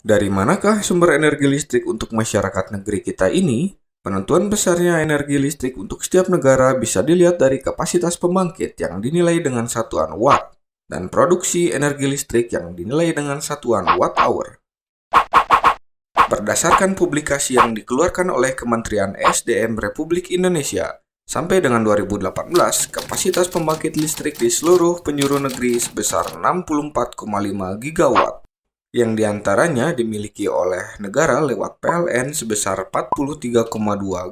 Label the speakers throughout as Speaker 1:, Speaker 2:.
Speaker 1: Dari manakah sumber energi listrik untuk masyarakat negeri kita ini? Penentuan besarnya energi listrik untuk setiap negara bisa dilihat dari kapasitas pembangkit yang dinilai dengan satuan watt dan produksi energi listrik yang dinilai dengan satuan watt-hour. Berdasarkan publikasi yang dikeluarkan oleh Kementerian SDM Republik Indonesia, sampai dengan 2018, kapasitas pembangkit listrik di seluruh penjuru negeri sebesar 64,5 gigawatt, yang diantaranya dimiliki oleh negara lewat PLN sebesar 43,2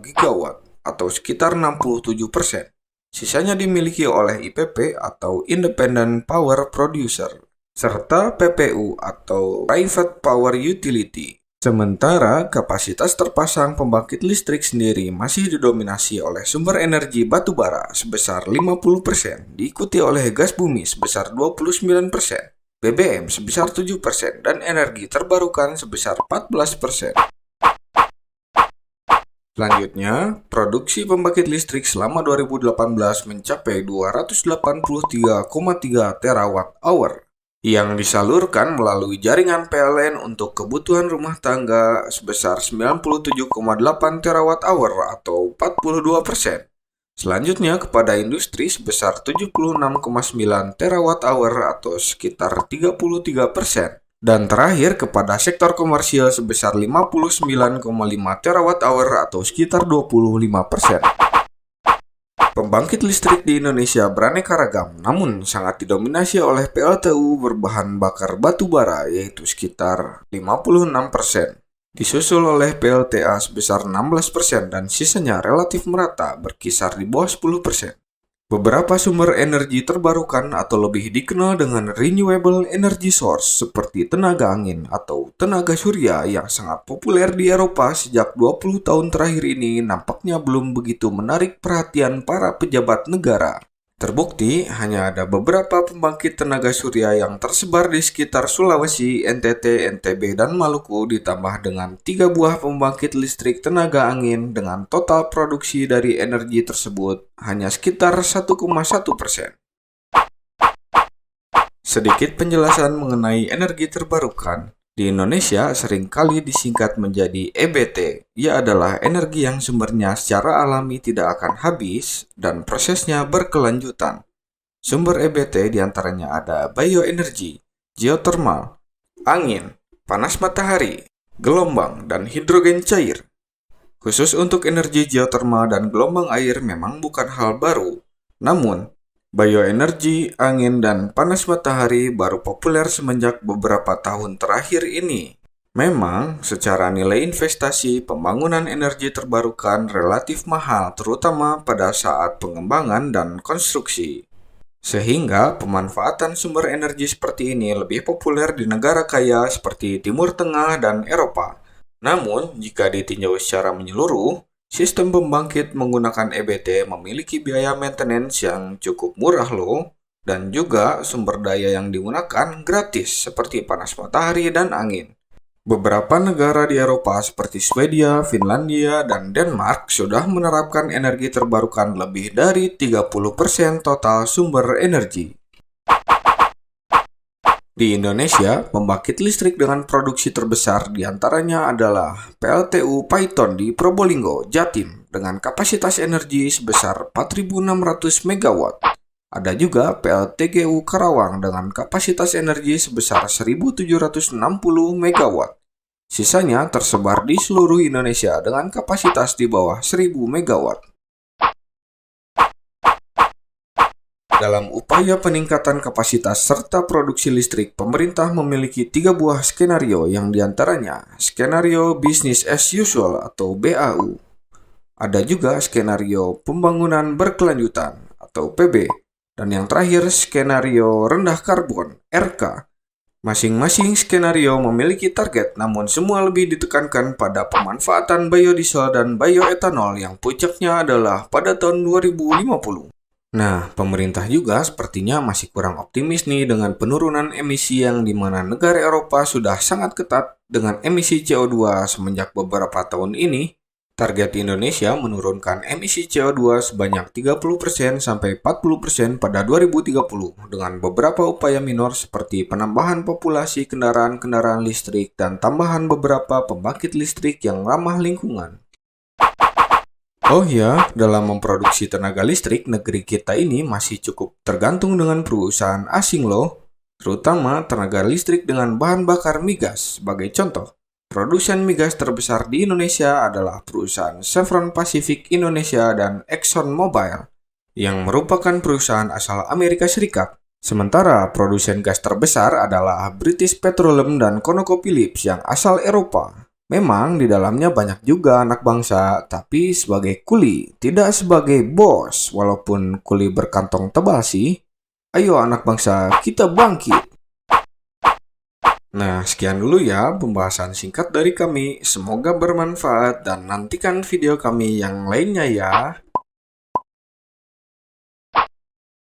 Speaker 1: gigawatt atau sekitar 67%. Sisanya dimiliki oleh IPP atau Independent Power Producer, serta PPU atau Private Power Utility. Sementara kapasitas terpasang pembangkit listrik sendiri masih didominasi oleh sumber energi batu bara sebesar 50%, diikuti oleh gas bumi sebesar 29%. BBM sebesar 7% dan energi terbarukan sebesar 14%. Selanjutnya, produksi pembangkit listrik selama 2018 mencapai 283,3 terawatt-hour yang disalurkan melalui jaringan PLN untuk kebutuhan rumah tangga sebesar 97,8 terawatt-hour atau 42%. Selanjutnya kepada industri sebesar 76,9 terawatt-hour atau sekitar 33%. Dan terakhir kepada sektor komersial sebesar 59,5 terawatt-hour atau sekitar 25%. Pembangkit listrik di Indonesia beraneka ragam, namun sangat didominasi oleh PLTU berbahan bakar batu bara yaitu sekitar 56%. Disusul oleh PLTA sebesar 16% dan sisanya relatif merata berkisar di bawah 10%. Beberapa sumber energi terbarukan atau lebih dikenal dengan renewable energy source seperti tenaga angin atau tenaga surya yang sangat populer di Eropa sejak 20 tahun terakhir ini nampaknya belum begitu menarik perhatian para pejabat negara. Terbukti, hanya ada beberapa pembangkit tenaga surya yang tersebar di sekitar Sulawesi, NTT, NTB, dan Maluku ditambah dengan 3 buah pembangkit listrik tenaga angin dengan total produksi dari energi tersebut hanya sekitar 1,1%. Sedikit penjelasan mengenai energi terbarukan. Di Indonesia seringkali disingkat menjadi EBT. Ia adalah energi yang sumbernya secara alami tidak akan habis dan prosesnya berkelanjutan. Sumber EBT diantaranya ada bioenergi, geothermal, angin, panas matahari, gelombang, dan hidrogen cair. Khusus untuk energi geothermal dan gelombang air memang bukan hal baru. Namun, bioenergi, angin, dan panas matahari baru populer semenjak beberapa tahun terakhir ini. Memang, secara nilai investasi, pembangunan energi terbarukan relatif mahal, terutama pada saat pengembangan dan konstruksi. Sehingga pemanfaatan sumber energi seperti ini lebih populer di negara kaya seperti Timur Tengah dan Eropa. Namun, jika ditinjau secara menyeluruh, sistem pembangkit menggunakan EBT memiliki biaya maintenance yang cukup murah loh, dan juga sumber daya yang digunakan gratis seperti panas matahari dan angin. Beberapa negara di Eropa seperti Swedia, Finlandia, dan Denmark sudah menerapkan energi terbarukan lebih dari 30% total sumber energi. Di Indonesia, pembangkit listrik dengan produksi terbesar diantaranya adalah PLTU Paiton di Probolinggo, Jatim, dengan kapasitas energi sebesar 4.600 MW. Ada juga PLTGU Karawang dengan kapasitas energi sebesar 1.760 MW. Sisanya tersebar di seluruh Indonesia dengan kapasitas di bawah 1.000 MW. Dalam upaya peningkatan kapasitas serta produksi listrik, pemerintah memiliki 3 buah skenario yang diantaranya skenario Business as Usual atau BAU. Ada juga skenario Pembangunan Berkelanjutan atau PB. Dan yang terakhir skenario Rendah Karbon RK. Masing-masing skenario memiliki target, namun semua lebih ditekankan pada pemanfaatan biodiesel dan bioetanol yang puncaknya adalah pada tahun 2050. Nah, pemerintah juga sepertinya masih kurang optimis nih dengan penurunan emisi yang dimana negara Eropa sudah sangat ketat dengan emisi CO2 semenjak beberapa tahun ini. Target Indonesia menurunkan emisi CO2 sebanyak 30% sampai 40% pada 2030 dengan beberapa upaya minor seperti penambahan populasi kendaraan-kendaraan listrik dan tambahan beberapa pembangkit listrik yang ramah lingkungan. Oh ya, dalam memproduksi tenaga listrik, negeri kita ini masih cukup tergantung dengan perusahaan asing loh, terutama tenaga listrik dengan bahan bakar migas. Sebagai contoh, produsen migas terbesar di Indonesia adalah perusahaan Chevron Pacific Indonesia dan Exxon Mobil, yang merupakan perusahaan asal Amerika Serikat. Sementara produsen gas terbesar adalah British Petroleum dan ConocoPhillips yang asal Eropa. Memang di dalamnya banyak juga anak bangsa, tapi sebagai kuli, tidak sebagai bos, walaupun kuli berkantong tebal sih. Ayo anak bangsa, kita bangkit! Nah, sekian dulu ya pembahasan singkat dari kami. Semoga bermanfaat dan nantikan video kami yang lainnya ya.